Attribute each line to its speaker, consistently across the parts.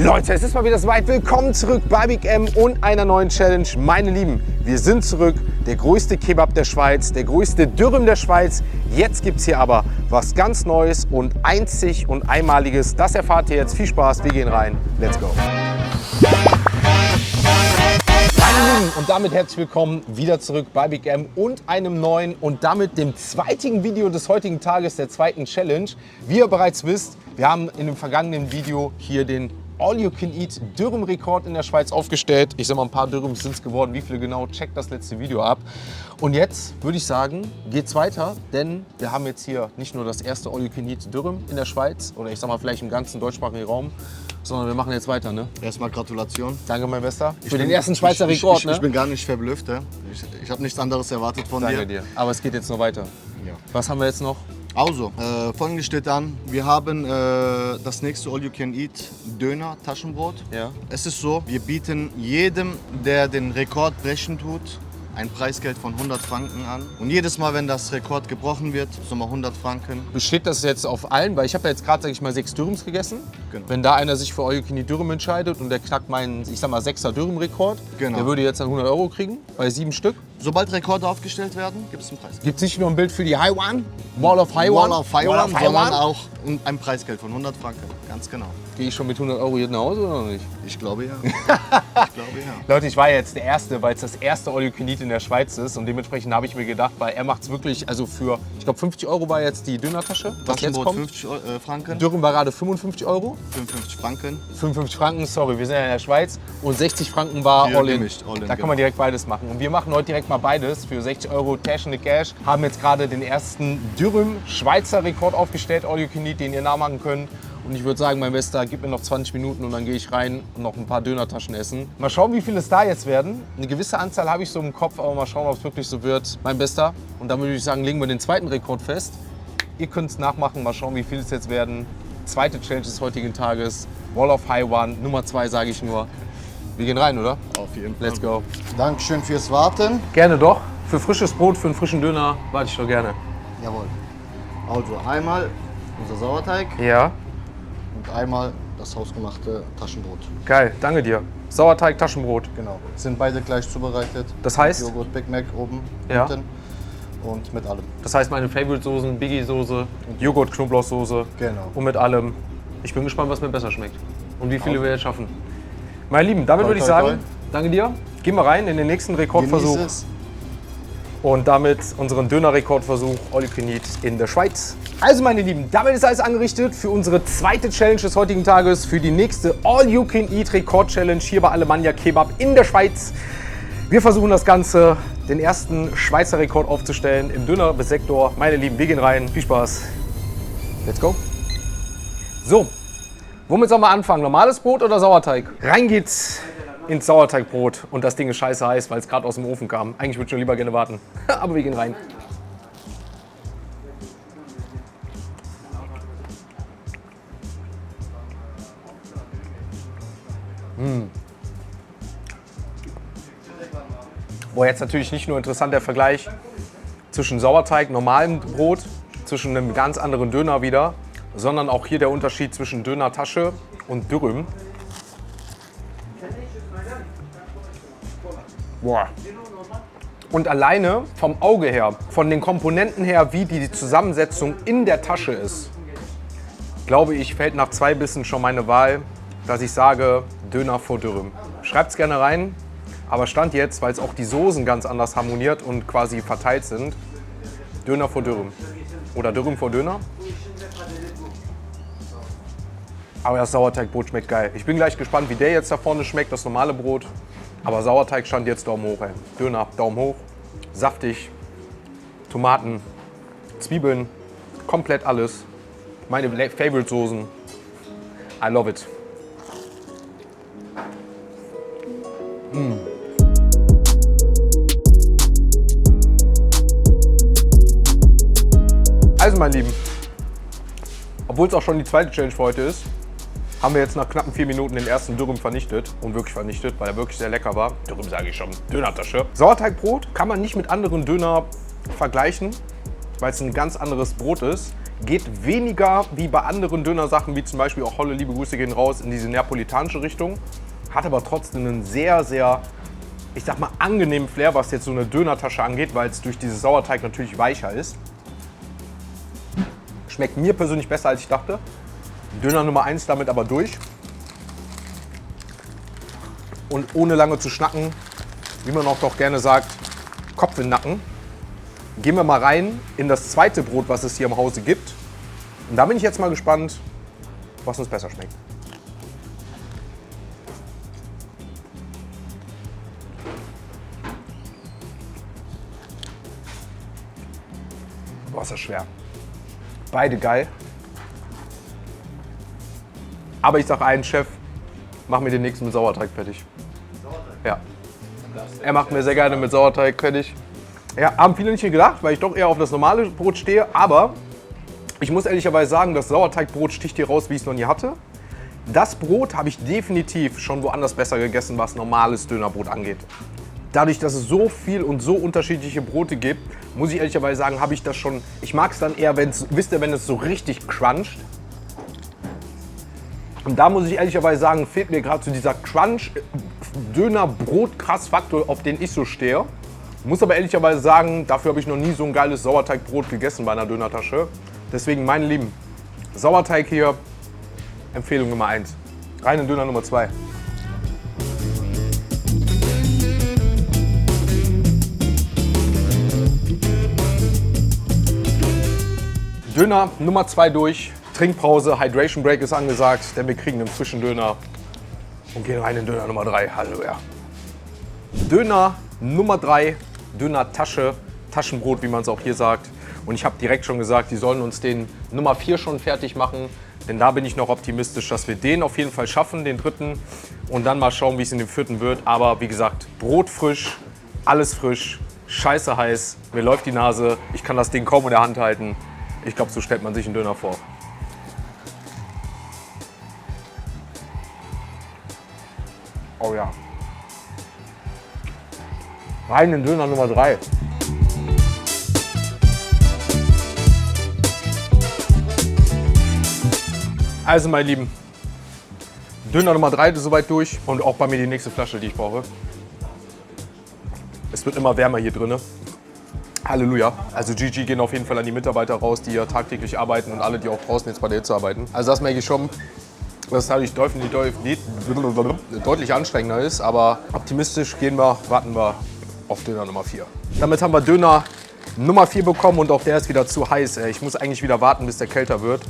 Speaker 1: Leute, es ist mal wieder soweit. Willkommen zurück bei Big M und einer neuen Challenge. Meine Lieben, wir sind zurück. Der größte Kebab der Schweiz, der größte Dürüm der Schweiz. Jetzt gibt es hier aber was ganz Neues und einzig und einmaliges. Das erfahrt ihr jetzt. Viel Spaß, wir gehen rein. Let's go. Meine Lieben, und damit herzlich willkommen wieder zurück bei Big M und einem neuen und damit dem zweiten Video des heutigen Tages, der zweiten Challenge. Wie ihr bereits wisst, wir haben in dem vergangenen Video hier den All-You-Can-Eat Dürüm-Rekord in der Schweiz aufgestellt. Ich sag mal, ein paar Dürüms sind es geworden. Wie viele genau? Checkt das letzte Video ab. Und jetzt würde ich sagen, geht's weiter, denn wir haben jetzt hier nicht nur das erste All-You-Can-Eat Dürüm in der Schweiz oder ich sag mal vielleicht im ganzen deutschsprachigen Raum, sondern wir machen jetzt weiter, ne?
Speaker 2: Erstmal Gratulation.
Speaker 1: Danke, mein Bester. Für den ersten Schweizer Rekord, ne?
Speaker 2: Ich bin gar nicht verblüfft. Ich habe nichts anderes erwartet von dir.
Speaker 1: Danke dir. Aber es geht jetzt noch weiter.
Speaker 2: Ja.
Speaker 1: Was haben wir jetzt noch?
Speaker 2: Also, folgendes steht an. Wir haben das nächste All-You-Can-Eat Döner Taschenbrot.
Speaker 1: Ja.
Speaker 2: Es ist so, wir bieten jedem, der den Rekord brechen tut, ein Preisgeld von 100 Franken an. Und jedes Mal, wenn das Rekord gebrochen wird, ist nochmal 100 Franken.
Speaker 1: Besteht das jetzt auf allen? Weil ich habe ja jetzt gerade, sag ich mal, 6 Dürüms gegessen.
Speaker 2: Genau.
Speaker 1: Wenn da einer sich für All-You-Can-Eat Dürüm entscheidet und der knackt meinen, ich sag mal, 6er Dürüm-Rekord,
Speaker 2: Genau.
Speaker 1: der würde jetzt dann 100 € kriegen, bei 7 Stück.
Speaker 2: Sobald Rekorde aufgestellt werden, gibt es einen Preis.
Speaker 1: Gibt es nicht nur ein Bild für die High One? Wall of High One?
Speaker 2: Wall of High One, sondern auch ein Preisgeld von 100 Franken. Ganz genau.
Speaker 1: Gehe ich schon mit 100 € hier nach Hause oder noch nicht?
Speaker 2: Ich glaube ja. Ich glaube ja.
Speaker 1: Leute, ich war jetzt der Erste, weil es das erste All-You-Can-Eat in der Schweiz ist. Und dementsprechend habe ich mir gedacht, weil er macht es wirklich, also für, ich glaube 50 € war jetzt die Dönertasche, was jetzt
Speaker 2: Taschenbrot
Speaker 1: kommt.
Speaker 2: 50 Franken.
Speaker 1: Dürüm war gerade 55 €.
Speaker 2: 55 Franken.
Speaker 1: 55 Franken, sorry, wir sind ja in der Schweiz. Und 60 Franken war
Speaker 2: Hier
Speaker 1: All-In.
Speaker 2: gemischt, All-In,
Speaker 1: Da kann
Speaker 2: genau.
Speaker 1: man direkt beides machen. Und wir machen heute direkt mal beides für 60 € Cash in the Cash. Haben jetzt gerade den ersten Dürüm Schweizer Rekord aufgestellt, All-You-Can-Eat, den ihr nachmachen könnt. Und ich würde sagen, mein Bester, gib mir noch 20 Minuten und dann gehe ich rein und noch ein paar Dönertaschen essen. Mal schauen, wie viele es da jetzt werden. Eine gewisse Anzahl habe ich so im Kopf, aber mal schauen, ob es wirklich so wird. Mein Bester. Und dann würde ich sagen, legen wir den zweiten Rekord fest. Ihr könnt es nachmachen, mal schauen, wie viele es jetzt werden. Zweite Challenge des heutigen Tages. Wall of High One, Nummer 2 sage ich nur. Wir gehen rein, oder?
Speaker 2: Auf jeden Fall.
Speaker 1: Let's go.
Speaker 2: Dankeschön fürs Warten.
Speaker 1: Gerne doch. Für frisches Brot, für einen frischen Döner warte ich doch gerne.
Speaker 2: Jawohl. Also einmal unser Sauerteig
Speaker 1: Ja,
Speaker 2: und einmal das hausgemachte Taschenbrot.
Speaker 1: geil. Danke dir. Sauerteig, Taschenbrot.
Speaker 2: Genau. Sind beide gleich zubereitet.
Speaker 1: Das heißt?
Speaker 2: Mit Joghurt, Big Mac oben,
Speaker 1: Ja.
Speaker 2: unten und mit allem.
Speaker 1: Das heißt meine Favorite-Soßen, Biggie-Soße, Joghurt-Knoblauchsoße
Speaker 2: Genau.
Speaker 1: und mit allem. Ich bin gespannt, was mir besser schmeckt und wie viele wir jetzt schaffen. Meine Lieben, damit würde ich
Speaker 2: toi,
Speaker 1: sagen, danke dir. Gehen wir rein in den nächsten Rekordversuch
Speaker 2: Genieß es.
Speaker 1: und damit unseren Döner-Rekordversuch All-You-Can-Eat in der Schweiz. Also meine Lieben, damit ist alles angerichtet für unsere zweite Challenge des heutigen Tages, für die nächste All-You-Can-Eat Rekord-Challenge hier bei Alemannia Kebab in der Schweiz. Wir versuchen das Ganze, den ersten Schweizer Rekord aufzustellen im Döner-Sektor. Meine Lieben, wir gehen rein. Viel Spaß. Let's go. So, womit sollen wir anfangen? Normales Brot oder Sauerteig? Rein geht's ins Sauerteigbrot. Und das Ding ist scheiße heiß, weil es gerade aus dem Ofen kam. Eigentlich würde ich schon lieber gerne warten. Aber wir gehen rein. Boah, jetzt natürlich nicht nur interessant der Vergleich zwischen Sauerteig, normalem Brot, zwischen einem ganz anderen Döner wieder, sondern auch hier der Unterschied zwischen Dönertasche und Dürüm. Boah. Und alleine vom Auge her, von den Komponenten her, wie die Zusammensetzung in der Tasche ist, glaube ich, fällt nach 2 Bissen schon meine Wahl, dass ich sage Döner vor Dürüm. Schreibt's gerne rein, aber Stand jetzt, weil es auch die Soßen ganz anders harmoniert und quasi verteilt sind, Döner vor Dürüm. Oder Dürüm vor Döner. Aber das Sauerteigbrot schmeckt geil. Ich bin gleich gespannt, wie der jetzt da vorne schmeckt, das normale Brot. Aber Sauerteig stand jetzt Daumen hoch, ey. Döner, Daumen hoch. Saftig. Tomaten, Zwiebeln, komplett alles. Meine Favorite-Soßen. I love it. Also meine Lieben, obwohl es auch schon die zweite Challenge für heute ist, haben wir jetzt nach knappen 4 Minuten den ersten Dürüm vernichtet. Und wirklich vernichtet, weil er wirklich sehr lecker war. Dürüm sage ich schon, Dönertasche. Sauerteigbrot kann man nicht mit anderen Döner vergleichen, weil es ein ganz anderes Brot ist. Geht weniger wie bei anderen Dönersachen, wie zum Beispiel auch Holle, liebe Grüße gehen raus, in diese neapolitanische Richtung. Hat aber trotzdem einen sehr, sehr, ich sag mal, angenehmen Flair, was jetzt so eine Dönertasche angeht, weil es durch dieses Sauerteig natürlich weicher ist. Schmeckt mir persönlich besser, als ich dachte. Döner Nummer 1 damit aber durch. Und ohne lange zu schnacken, wie man auch doch gerne sagt, Kopf in den Nacken, gehen wir mal rein in das zweite Brot, was es hier im Hause gibt. Und da bin ich jetzt mal gespannt, was uns besser schmeckt. Boah, ist das schwer. Beide geil. Aber ich sag einen, Chef, mach mir den nächsten mit Sauerteig fertig. Ja. Er macht mir sehr gerne mit Sauerteig fertig. Ja, haben viele nicht gedacht, weil ich doch eher auf das normale Brot stehe. Aber ich muss ehrlicherweise sagen, das Sauerteigbrot sticht hier raus, wie ich es noch nie hatte. Das Brot habe ich definitiv schon woanders besser gegessen, was normales Dönerbrot angeht. Dadurch, dass es so viel und so unterschiedliche Brote gibt, muss ich ehrlicherweise sagen, habe ich das schon. Ich mag es dann eher, wenn es so richtig cruncht. Und da muss ich ehrlicherweise sagen, fehlt mir gerade so dieser Crunch-Döner-Brot-Krass-Faktor, auf den ich so stehe. Muss aber ehrlicherweise sagen, dafür habe ich noch nie so ein geiles Sauerteigbrot gegessen bei einer Dönertasche. Deswegen, meine Lieben, Sauerteig hier, Empfehlung Nummer 1. Rein in Döner Nummer 2. Döner Nummer 2 durch. Trinkpause, Hydration Break ist angesagt, denn wir kriegen einen frischen Döner und gehen rein in Döner Nummer 3. Halleluja. Döner Nummer 3, Döner-Tasche, Taschenbrot, wie man es auch hier sagt. Und ich habe direkt schon gesagt, die sollen uns den Nummer 4 schon fertig machen, denn da bin ich noch optimistisch, dass wir den auf jeden Fall schaffen, den dritten. Und dann mal schauen, wie es in dem vierten wird. Aber wie gesagt, Brot frisch, alles frisch, scheiße heiß, mir läuft die Nase, ich kann das Ding kaum in der Hand halten. Ich glaube, so stellt man sich einen Döner vor. Oh ja. Rein in Döner Nummer 3. Also, meine Lieben, Döner Nummer 3 ist soweit durch und auch bei mir die nächste Flasche, die ich brauche. Es wird immer wärmer hier drin. Halleluja. Also GG gehen auf jeden Fall an die Mitarbeiter raus, die ja tagtäglich arbeiten und alle, die auch draußen jetzt bei der Hitze arbeiten. Also das merke ich schon, dass es dadurch deutlich anstrengender ist, aber optimistisch gehen wir, warten wir auf Döner Nummer 4. Damit haben wir Döner Nummer 4 bekommen und auch der ist wieder zu heiß. Ich muss eigentlich wieder warten, bis der kälter wird.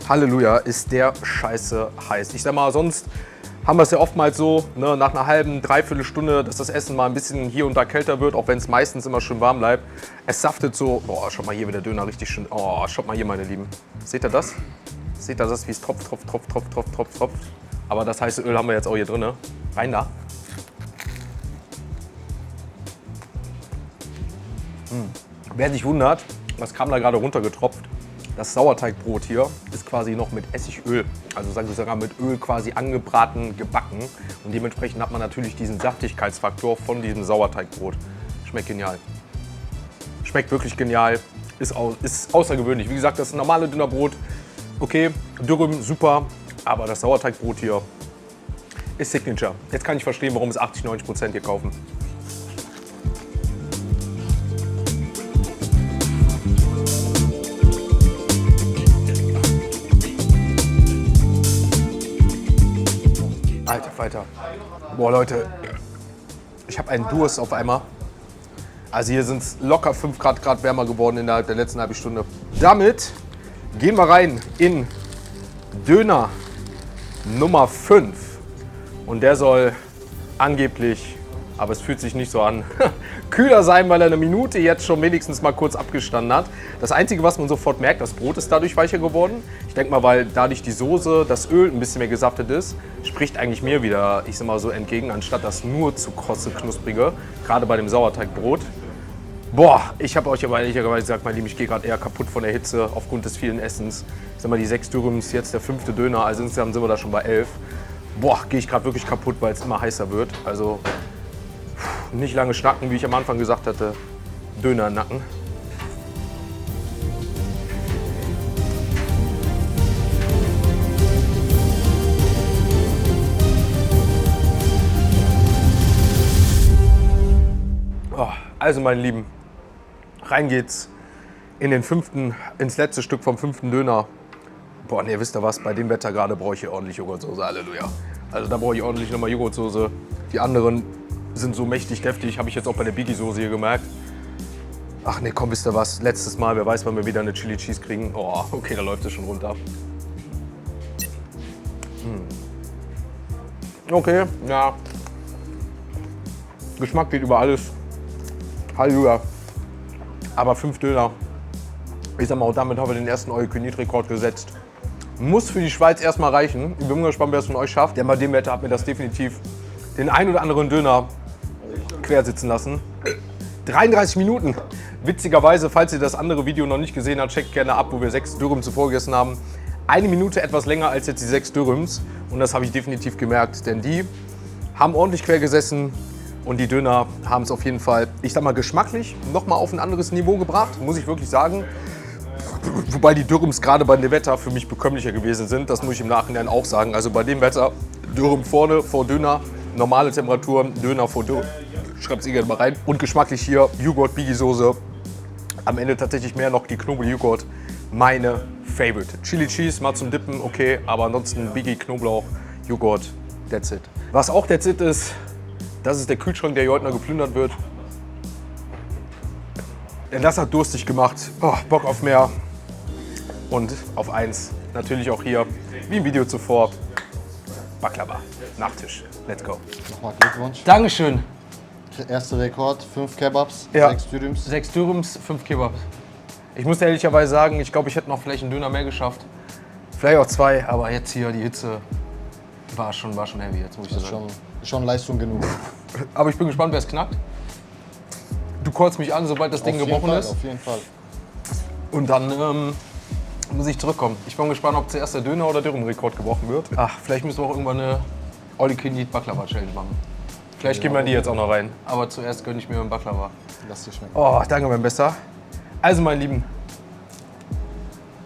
Speaker 1: Halleluja, ist der scheiße heiß. Ich sag mal, sonst haben wir es ja oftmals so, ne, nach einer halben, dreiviertel Stunde, dass das Essen mal ein bisschen hier und da kälter wird, auch wenn es meistens immer schön warm bleibt. Es saftet so, boah, schaut mal hier, wie der Döner richtig schön, oh, schaut mal hier, meine Lieben. Seht ihr das? Seht ihr das, wie es tropft, tropft, tropft, tropft, tropft, tropft, tropft. Aber das heiße Öl haben wir jetzt auch hier drin, ne? Rein da. Wer sich wundert, was kam da gerade runtergetropft? Das Sauerteigbrot hier ist quasi noch mit Essigöl, also sagen wir sogar mit Öl quasi angebraten, gebacken. Und dementsprechend hat man natürlich diesen Saftigkeitsfaktor von diesem Sauerteigbrot. Schmeckt genial. Schmeckt wirklich genial, ist außergewöhnlich. Wie gesagt, das normale Dönerbrot, okay, Dürüm, super, aber das Sauerteigbrot hier ist Signature. Jetzt kann ich verstehen, warum es 80-90% hier kaufen. Alter Falter. Boah, Leute, ich habe einen Durst auf einmal. Also hier sind es locker 5 Grad wärmer geworden innerhalb der letzten halben Stunde. Damit gehen wir rein in Döner Nummer 5. Und der soll angeblich, aber es fühlt sich nicht so an, kühler sein, weil er eine Minute jetzt schon wenigstens mal kurz abgestanden hat. Das Einzige, was man sofort merkt, das Brot ist dadurch weicher geworden. Ich denke mal, weil dadurch die Soße, das Öl ein bisschen mehr gesaftet ist, spricht eigentlich mir wieder, ich sag mal so, entgegen, anstatt das nur zu krosse, knusprige, gerade bei dem Sauerteigbrot. Boah, ich habe euch aber ehrlicherweise gesagt, mein Lieben, ich gehe gerade eher kaputt von der Hitze aufgrund des vielen Essens. Ich sag mal, die 6 Dürüms, jetzt der 5. Döner, also insgesamt sind wir da schon bei 11. Boah, gehe ich gerade wirklich kaputt, weil es immer heißer wird. Also nicht lange schnacken, wie ich am Anfang gesagt hatte. Döner im Nacken. Also meine Lieben, rein geht's ins letzte Stück vom 5. Döner. Boah, ne, wisst ihr was, bei dem Wetter gerade brauche ich hier ordentlich Joghurtsoße, Halleluja. Also da brauche ich ordentlich nochmal Joghurtsoße. Die anderen sind so mächtig deftig, habe ich jetzt auch bei der Biggie-Soße hier gemerkt. Ach ne, komm, wisst ihr was, letztes Mal, wer weiß, wann wir wieder eine Chili Cheese kriegen. Oh, okay, da läuft es schon runter. Okay, ja. Geschmack geht über alles. Halleluja. Aber 5 Döner. Ich sag mal, auch damit haben wir den ersten All-You-Can-Eat-Rekord gesetzt. Muss für die Schweiz erstmal reichen. Ich bin gespannt, wer es von euch schafft. Denn bei dem Wetter hat mir das definitiv den ein oder anderen Döner quer sitzen lassen. 33 Minuten. Witzigerweise, falls ihr das andere Video noch nicht gesehen habt, checkt gerne ab, wo wir 6 Dürüm zuvor gegessen haben. 1 Minute etwas länger als jetzt die 6 Dürüms. Und das habe ich definitiv gemerkt, denn die haben ordentlich quer gesessen. Und die Döner haben es auf jeden Fall, ich sag mal, geschmacklich nochmal auf ein anderes Niveau gebracht, muss ich wirklich sagen. Wobei die Dürüms gerade bei dem Wetter für mich bekömmlicher gewesen sind, das muss ich im Nachhinein auch sagen. Also bei dem Wetter, Dürüm vorne vor Döner, normale Temperatur, Döner vor Dürüm, schreibt es gerne mal rein. Und geschmacklich hier Joghurt, Biggie-Soße, am Ende tatsächlich mehr noch die Knoblauch-Joghurt, meine Favorite. Chili Cheese mal zum Dippen, okay, aber ansonsten Biggie, Knoblauch, Joghurt, that's it. Was auch that's it ist, das ist der Kühlschrank, der hier heute noch geplündert wird. Denn das hat durstig gemacht. Oh, Bock auf mehr. Und auf eins, natürlich auch hier, wie im Video zuvor, Baklava, Nachtisch. Let's go.
Speaker 2: Nochmal Glückwunsch.
Speaker 1: Dankeschön.
Speaker 2: Erster Rekord, 5 Kebabs,
Speaker 1: Ja.
Speaker 2: 6 Dürüms.
Speaker 1: 6 Dürüms, 5 Kebabs. Ich muss ehrlicherweise sagen, ich glaube, ich hätte noch vielleicht einen Döner mehr geschafft. Vielleicht auch 2, aber jetzt hier die Hitze war schon heavy, jetzt muss ich
Speaker 2: Das ist
Speaker 1: sagen.
Speaker 2: schon Leistung genug.
Speaker 1: Aber ich bin gespannt, wer es knackt. Du callst mich an, sobald das Ding gebrochen ist.
Speaker 2: Auf jeden Fall.
Speaker 1: Und dann muss ich zurückkommen. Ich bin gespannt, ob zuerst der Döner oder Dürüm-Rekord gebrochen wird. Ach, vielleicht müssen wir auch irgendwann eine All-You-Can-Eat Baklava-Challenge machen. Vielleicht geben wir die jetzt auch noch rein. Aber zuerst gönne ich mir einen Baklava.
Speaker 2: Lass dir schmecken.
Speaker 1: Oh, danke, mein Bester. Also, meine Lieben.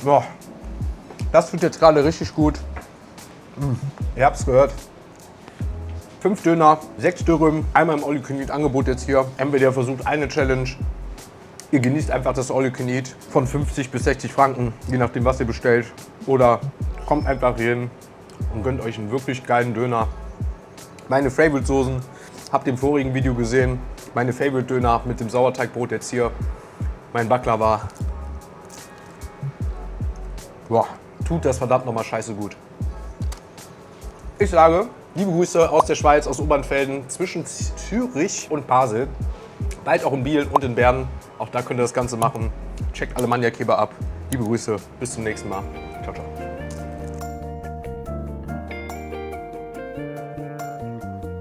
Speaker 1: Boah, das tut jetzt gerade richtig gut. Ihr habt es gehört. 5 Döner, 6 Dürüm, einmal im All-You-Can-Eat-Angebot jetzt hier. Entweder ihr versucht eine Challenge, ihr genießt einfach das All-You-Can-Eat von 50 bis 60 Franken, je nachdem, was ihr bestellt. Oder kommt einfach hier hin und gönnt euch einen wirklich geilen Döner. Meine Favorite-Soßen habt ihr im vorigen Video gesehen. Meine Favorite-Döner mit dem Sauerteigbrot jetzt hier. Mein Baklava. Boah, tut das verdammt nochmal scheiße gut. Ich sage, liebe Grüße aus der Schweiz, aus Obernfelden, zwischen Zürich und Basel. Bald auch in Biel und in Bern. Auch da könnt ihr das Ganze machen. Checkt Alemannia Kebab ab. Liebe Grüße, bis zum nächsten Mal. Ciao, ciao.